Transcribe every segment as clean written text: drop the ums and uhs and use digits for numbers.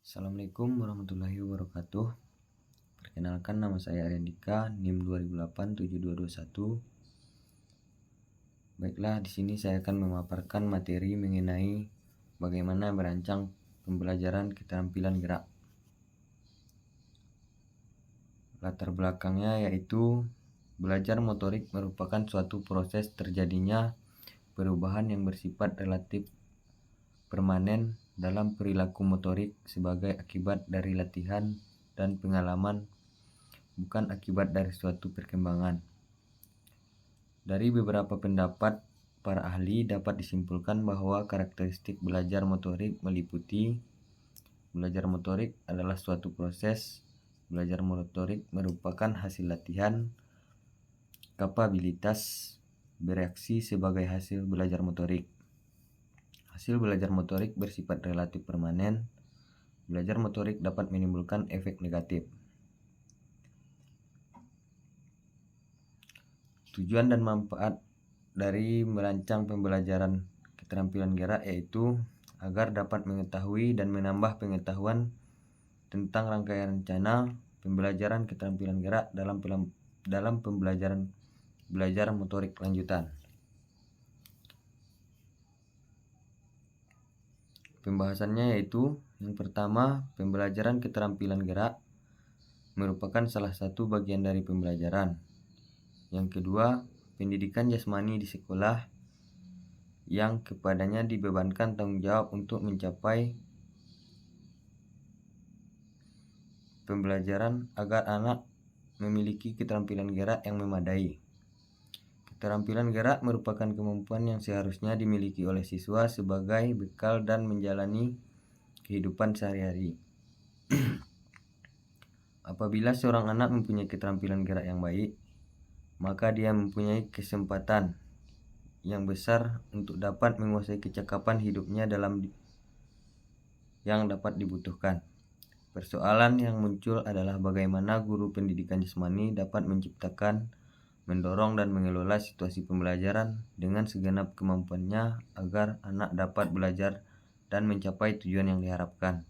Assalamualaikum warahmatullahi wabarakatuh. Perkenalkan, nama saya Aryandika, NIM 20087221. Baiklah, di sini saya akan memaparkan materi mengenai bagaimana merancang pembelajaran keterampilan gerak. Latar belakangnya yaitu belajar motorik merupakan suatu proses terjadinya perubahan yang bersifat relatif permanen dalam perilaku motorik sebagai akibat dari latihan dan pengalaman, bukan akibat dari suatu perkembangan. Dari beberapa pendapat para ahli dapat disimpulkan bahwa karakteristik belajar motorik meliputi: belajar motorik adalah suatu proses. Belajar motorik merupakan hasil latihan. Kapabilitas bereaksi sebagai hasil belajar motorik. Hasil belajar motorik bersifat relatif permanen. Belajar motorik dapat menimbulkan efek negatif. Tujuan dan manfaat dari merancang pembelajaran keterampilan gerak yaitu agar dapat mengetahui dan menambah pengetahuan tentang rangkaian rencana pembelajaran keterampilan gerak dalam pembelajaran belajar motorik lanjutan. Pembahasannya yaitu: yang pertama, pembelajaran keterampilan gerak merupakan salah satu bagian dari pembelajaran. Yang kedua, pendidikan jasmani di sekolah yang kepadanya dibebankan tanggung jawab untuk mencapai pembelajaran agar anak memiliki keterampilan gerak yang memadai. Keterampilan gerak merupakan kemampuan yang seharusnya dimiliki oleh siswa sebagai bekal dan menjalani kehidupan sehari-hari. Apabila seorang anak mempunyai keterampilan gerak yang baik, maka dia mempunyai kesempatan yang besar untuk dapat menguasai kecakapan hidupnya yang dapat dibutuhkan. Persoalan yang muncul adalah bagaimana guru pendidikan jasmani dapat menciptakan, mendorong dan mengelola situasi pembelajaran dengan segenap kemampuannya agar anak dapat belajar dan mencapai tujuan yang diharapkan.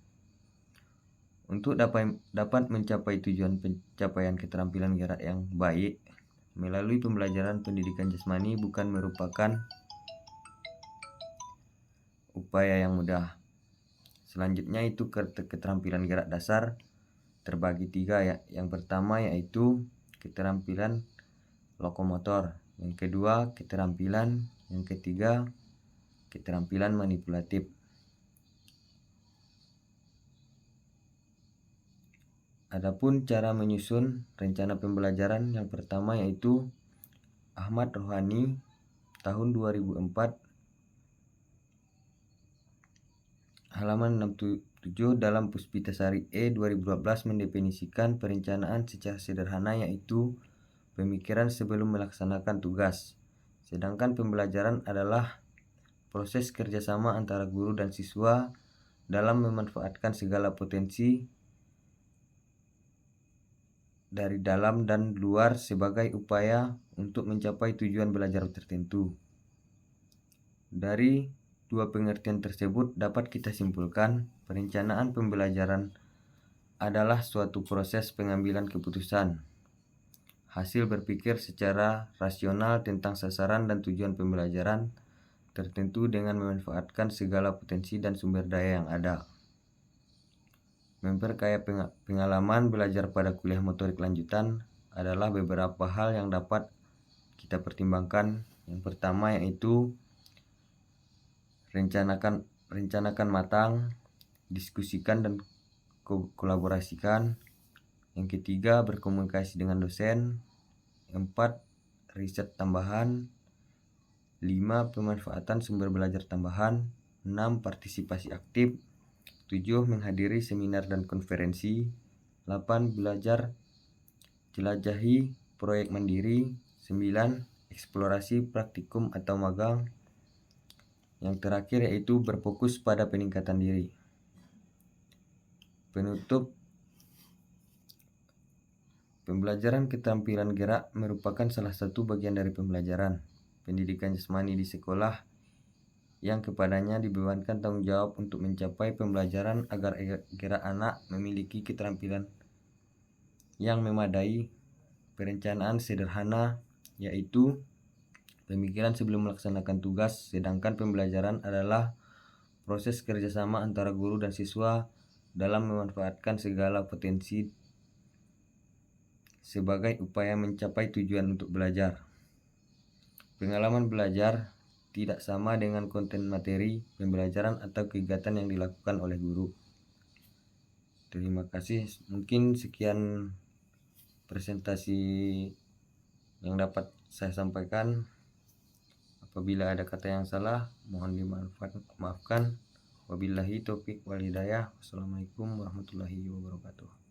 Untuk dapat mencapai tujuan pencapaian keterampilan gerak yang baik melalui pembelajaran pendidikan jasmani bukan merupakan upaya yang mudah. Selanjutnya itu keterampilan gerak dasar terbagi tiga ya. Yang pertama yaitu keterampilan lokomotor, yang kedua keterampilan, yang ketiga keterampilan manipulatif. Adapun cara menyusun rencana pembelajaran, yang pertama yaitu Ahmad Rohani tahun 2004 halaman 67 dalam Puspitasari E 2012 mendefinisikan perencanaan secara sederhana yaitu pemikiran sebelum melaksanakan tugas. Sedangkan pembelajaran adalah proses kerjasama antara guru dan siswa dalam memanfaatkan segala potensi dari dalam dan luar sebagai upaya untuk mencapai tujuan belajar tertentu. Dari dua pengertian tersebut dapat kita simpulkan perencanaan pembelajaran adalah suatu proses pengambilan keputusan, hasil berpikir secara rasional tentang sasaran dan tujuan pembelajaran tertentu dengan memanfaatkan segala potensi dan sumber daya yang ada. Memperkaya pengalaman belajar pada kuliah motorik lanjutan adalah beberapa hal yang dapat kita pertimbangkan. Yang pertama yaitu rencanakan matang, diskusikan dan kolaborasikan. Yang ketiga, berkomunikasi dengan dosen. 4, riset tambahan. 5, pemanfaatan sumber belajar tambahan. 6, partisipasi aktif. 7, menghadiri seminar dan konferensi. 8, belajar jelajahi proyek mandiri. 9, eksplorasi praktikum atau magang. Yang terakhir yaitu berfokus pada peningkatan diri. Penutup, pembelajaran keterampilan gerak merupakan salah satu bagian dari pembelajaran pendidikan jasmani di sekolah yang kepadanya dibebankan tanggung jawab untuk mencapai pembelajaran agar anak memiliki keterampilan yang memadai, perencanaan sederhana, yaitu pemikiran sebelum melaksanakan tugas, sedangkan pembelajaran adalah proses kerjasama antara guru dan siswa dalam memanfaatkan segala potensi sebagai upaya mencapai tujuan untuk belajar. Pengalaman belajar tidak sama dengan konten materi pembelajaran atau kegiatan yang dilakukan oleh guru. Terima kasih. Mungkin sekian presentasi yang dapat saya sampaikan. Apabila ada kata yang salah, mohon dimaafkan. Wabillahi taufiq wal hidayah. Wassalamualaikum warahmatullahi wabarakatuh.